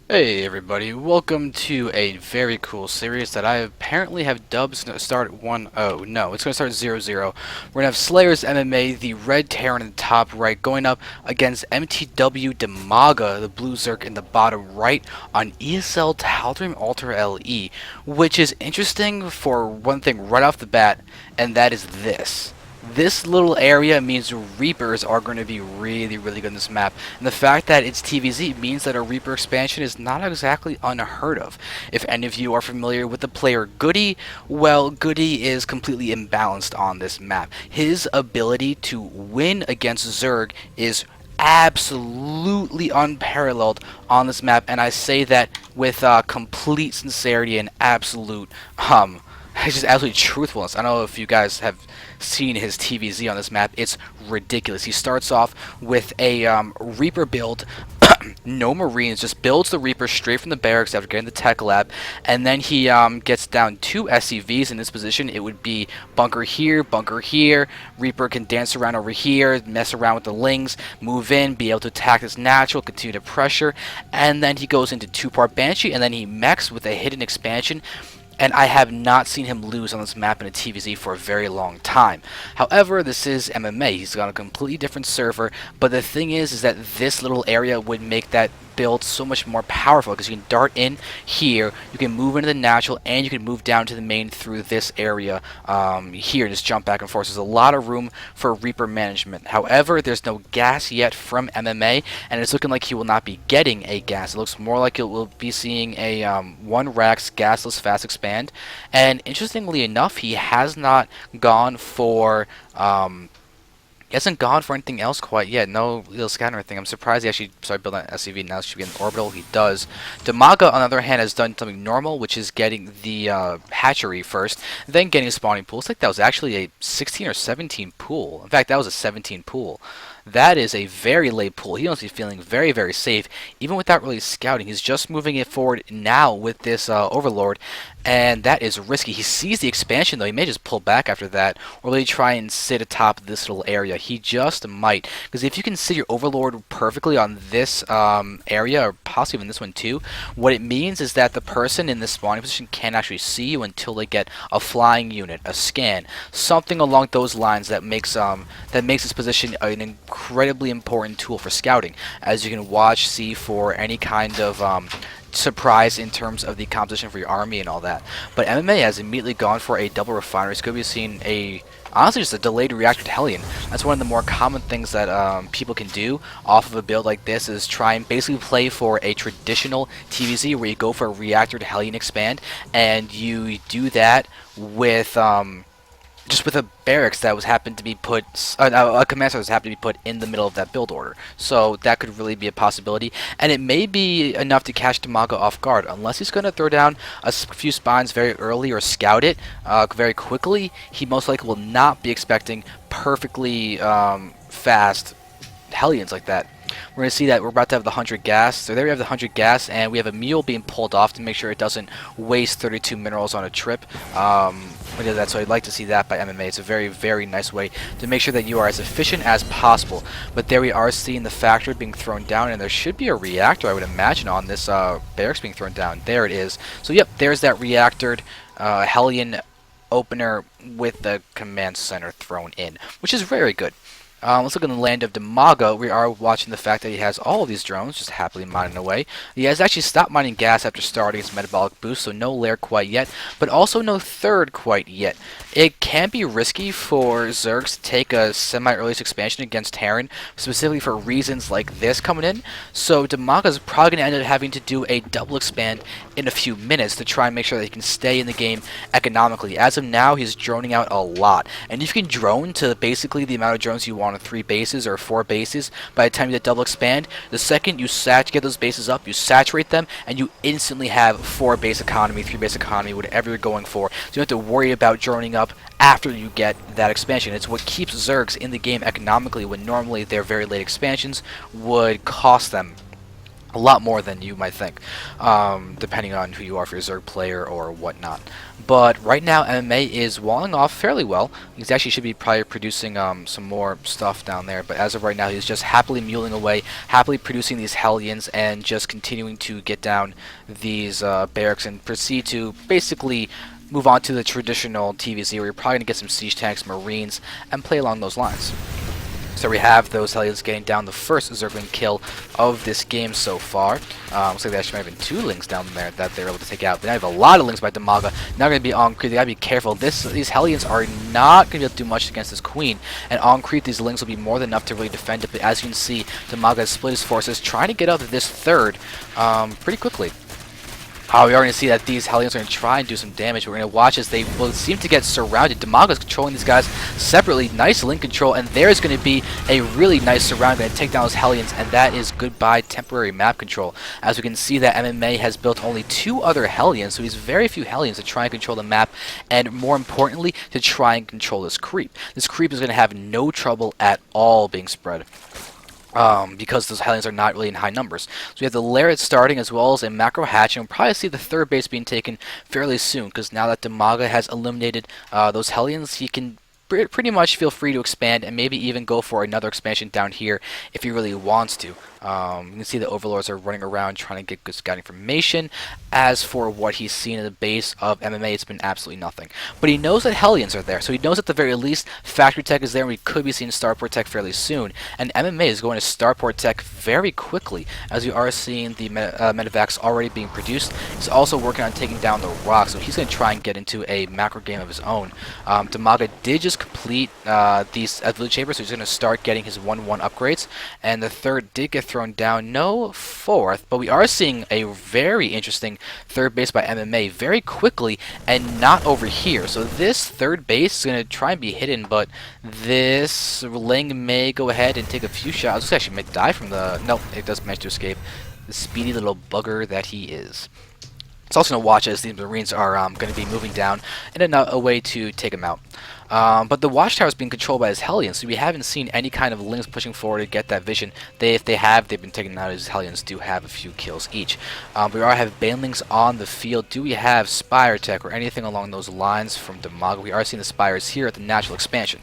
Hey everybody, welcome to a very cool series that I apparently have dubbed start at 1-0. No, it's going to start 0-0. We're going to have Slayers MMA, the red Terran in the top right, going up against mTwDimaga, the blue Zerg in the bottom right, on ESL Tal'Darim Alter LE, which is interesting for one thing right off the bat, and that is this. This little area means Reapers are going to be really good in this map, and the fact that it's TVZ means that a Reaper expansion is not exactly unheard of. If any of you are familiar with the player Goody, well, Goody is completely imbalanced on this map. His ability to win against Zerg is absolutely unparalleled on this map, and I say that with complete sincerity and absolute it's just absolute truthfulness. I don't know if you guys have seen his TVZ on this map. It's ridiculous. He starts off with a Reaper build, no Marines, just builds the Reaper straight from the barracks after getting the tech lab, and then he gets down two SCVs in this position. It would be bunker here, Reaper can dance around over here, mess around with the Lings, move in, be able to attack this natural, continue to pressure, and then he goes into two-part Banshee, and then he mechs with a hidden expansion. And I have not seen him lose on this map in a TVZ for a very long time. However, this is MMA. He's on a completely different server, but the thing is that this little area would make that build so much more powerful because you can dart in here, you can move into the natural, and you can move down to the main through this area here, just jump back and forth. There's a lot of room for Reaper management. However, there's no gas yet from MMA, and it's looking like he will not be getting a gas. It looks more like it will be seeing a 1 Rax gasless fast expand, and interestingly enough, he has not gone for he hasn't gone for anything else quite yet. No little scanner thing. I'm surprised he actually started building an SCV. Now it should be an orbital. He does. Dimaga, on the other hand, has done something normal, which is getting the hatchery first, then getting a spawning pool. It's like that was actually a 16 or 17 pool. In fact, that was a 17 pool. That is a very late pull. He must be feeling very safe, even without really scouting. He's just moving it forward now with this Overlord, and that is risky. He sees the expansion, though. He may just pull back after that, or really try and sit atop this little area. He just might, because if you can sit your Overlord perfectly on this area, or possibly even this one too, what it means is that the person in this spawning position can't actually see you until they get a flying unit, a scan, something along those lines that makes this position an incredibly important tool for scouting, as you can watch, see for any kind of surprise in terms of the composition for your army and all that. But MMA has immediately gone for a double refinery. It's going to be seeing honestly just a delayed reactor Hellion. That's one of the more common things that people can do off of a build like this, is try and basically play for a traditional TVZ where you go for a reactor Hellion expand, and you do that with just with a barracks that was happened to be put, a command center that was happened to be put in the middle of that build order. So that could really be a possibility, and it may be enough to catch Dimaga off guard, unless he's going to throw down a few spawns very early or scout it very quickly. He most likely will not be expecting perfectly fast Hellions like that. We're going to see that we're about to have the 100 gas. So there we have the 100 gas, and we have a mule being pulled off to make sure it doesn't waste 32 minerals on a trip. We did that, so I'd like to see that by MMA. It's a very nice way to make sure that you are as efficient as possible. But there we are seeing the factory being thrown down, and there should be a reactor, I would imagine, on this barracks being thrown down. There it is. So yep, there's that reactored Hellion opener with the command center thrown in, which is very good. Let's look in the land of Dimaga. We are watching the fact that he has all of these drones just happily mining away. He has actually stopped mining gas after starting his metabolic boost, so no lair quite yet, but also no third quite yet. It can be risky for Zergs to take a semi-earliest expansion against Terran, specifically for reasons like this coming in, so Dimaga is probably going to end up having to do a double expand in a few minutes to try and make sure that he can stay in the game economically. As of now, he's droning out a lot, and if you can drone to basically the amount of drones you want on 3 bases or 4 bases, by the time you get double expand, the second you get those bases up, you saturate them, and you instantly have 4 base economy, 3 base economy, whatever you're going for. So you don't have to worry about droning up after you get that expansion. It's what keeps Zergs in the game economically, when normally their very late expansions would cost them A lot more than you might think, depending on who you are, if you're a Zerg player or whatnot. But right now, MMA is walling off fairly well. He actually should be probably producing some more stuff down there. But as of right now, he's just happily muling away, happily producing these Hellions, and just continuing to get down these barracks and proceed to basically move on to the traditional TVZ, where you're probably going to get some siege tanks, marines, and play along those lines. So we have those Hellions getting down the first Zergling kill of this game so far. Looks like they actually might have been 2 Lings down there that they were able to take out. But now I have a lot of Lings by Dimaga. Now going to be on creep. They gotta be careful. These Hellions are not going to be able to do much against this Queen. And on creep, these Lings will be more than enough to really defend it. But as you can see, Dimaga has split his forces, trying to get out of this third pretty quickly. We are going to see that these Hellions are going to try and do some damage. We're going to watch as they will seem to get surrounded. Dimaga is controlling these guys separately. Nice link control, and there's going to be a really nice surround. Going to take down those Hellions, and that is goodbye temporary map control. As we can see that MMA has built only 2 other Hellions, so he has very few Hellions to try and control the map, and more importantly, to try and control this creep. This creep is going to have no trouble at all being spread. Because those Hellions are not really in high numbers. So we have the Laird starting as well as a macro hatch, and we'll probably see the third base being taken fairly soon, because now that Dimaga has eliminated those Hellions, he can pretty much feel free to expand and maybe even go for another expansion down here if he really wants to. You can see the Overlords are running around trying to get good scout information. As for what he's seen in the base of MMA, it's been absolutely nothing. But he knows that Hellions are there, so he knows at the very least Factory Tech is there, and we could be seeing Starport Tech fairly soon. And MMA is going to Starport Tech very quickly, as we are seeing the medevacs already being produced. He's also working on taking down the rock, so he's going to try and get into a macro game of his own. Dimaga did just complete these village chambers, so he's going to start getting his 1-1 upgrades, and the third did get thrown down. No fourth, but we are seeing a very interesting third base by MMA very quickly, and not over here. So this third base is going to try and be hidden, but this Ling may go ahead and take a few shots. This actually may die from the... Nope, it does manage to escape. The speedy little bugger that he is. It's also going to watch as these Marines are going to be moving down in a way to take him out. But the watchtower is being controlled by his Hellions, so we haven't seen any kind of Lings pushing forward to get that vision. If they have, they've been taken out. His Hellions do have a few kills each. We are have Banelings on the field. Do we have Spire Tech or anything along those lines from Dimaga? We are seeing the Spires here at the natural expansion.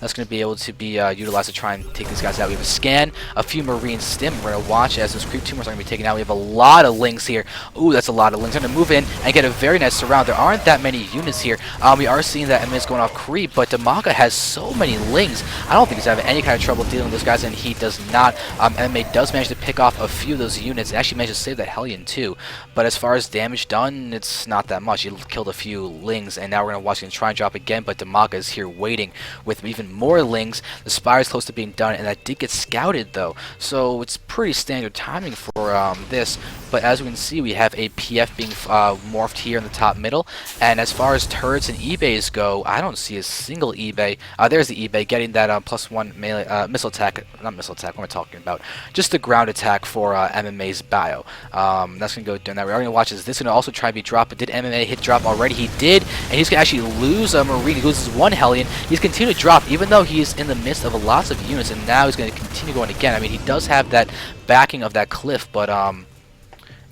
That's going to be able to be utilized to try and take these guys out. We have a scan, a few Marine stim. We're going to watch as those creep tumors are going to be taken out. We have a lot of Lings here. Ooh, that's a lot of Lings. I'm going to move in and get a very nice surround. There aren't that many units here. We are seeing that MMA is going off creep, but Dimaga has so many Lings. I don't think he's having any kind of trouble dealing with those guys, and he does not. MMA does manage to pick off a few of those units and actually managed to save that Hellion too. But as far as damage done, it's not that much. He killed a few Lings, and now we're going to watch him try and drop again, but Dimaga is here waiting with even more Lings. The Spire is close to being done, and that did get scouted though, so it's pretty standard timing for this. But as we can see, we have a PF being morphed here in the top middle, and as far as turrets and eBays go, I don't see a single eBay. There's the eBay getting that +1 melee missile attack, not missile attack, what am I talking about? Just the ground attack for MMA's bio. That's going to go down that. We're going to watch as this is going to also try to be dropped, but did MMA hit drop already? He did, and he's going to actually lose a Marine. He loses 1 Hellion. He's continuing to drop, even though he's in the midst of lots of units, and now he's going to continue going again. I mean, he does have that backing of that cliff, but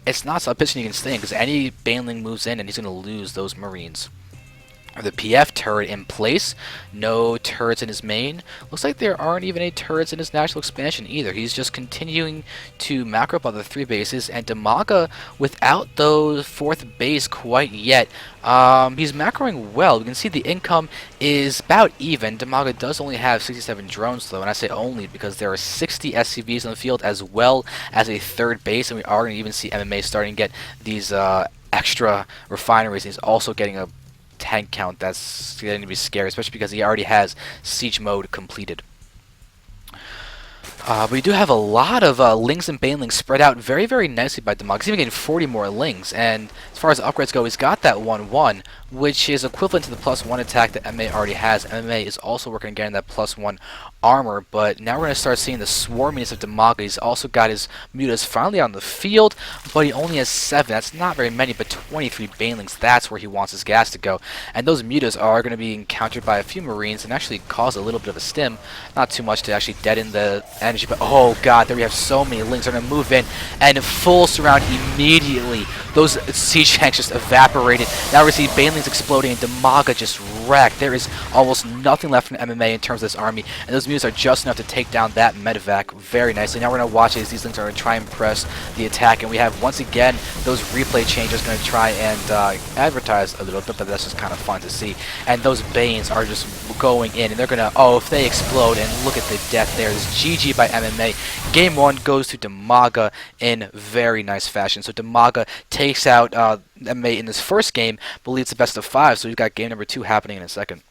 it's not a position you can stay in, because any Baneling moves in and he's going to lose those Marines. The PF turret in place. No turrets in his main. Looks like there aren't even any turrets in his natural expansion either. He's just continuing to macro up on the 3 bases, and Dimaga, without those 4th base quite yet, he's macroing well. We can see the income is about even. Dimaga does only have 67 drones though, and I say only because there are 60 SCVs on the field as well as a 3rd base, and we are going to even see MMA starting to get these extra refineries. He's also getting a tank count that's going to be scary, especially because he already has siege mode completed. But we do have a lot of Lings and Banelings spread out very, very nicely by Dimaga. He's even getting 40 more Lings, and as far as upgrades go, he's got that 1-1, which is equivalent to the +1 attack that MMA already has. MMA is also working on getting that +1 armor, but now we're going to start seeing the swarminess of Dimaga. He's also got his mutas finally on the field, but he only has 7. That's not very many, but 23 banelings. That's where he wants his gas to go. And those mutas are going to be encountered by a few marines and actually cause a little bit of a stim. Not too much to actually deaden the energy, but oh god, there we have so many lings. They're going to move in and full surround immediately. Those siege tanks just evaporated. Now we see banelings exploding and Dimaga just wrecked. There is almost nothing left from MMA in terms of this army, and those mutas are just enough to take down that medevac very nicely. Now we're going to watch as these lings are going to try and press the attack, and we have once again those replay changes going to try and advertise a little bit, but that's just kind of fun to see. And those Banes are just going in, and they're going to, oh, if they explode, and look at the death there. This GG by MMA. Game 1 goes to Dimaga in very nice fashion. So Dimaga takes out MMA in this first game, but leads to best of 5, so we've got game number 2 happening in a second.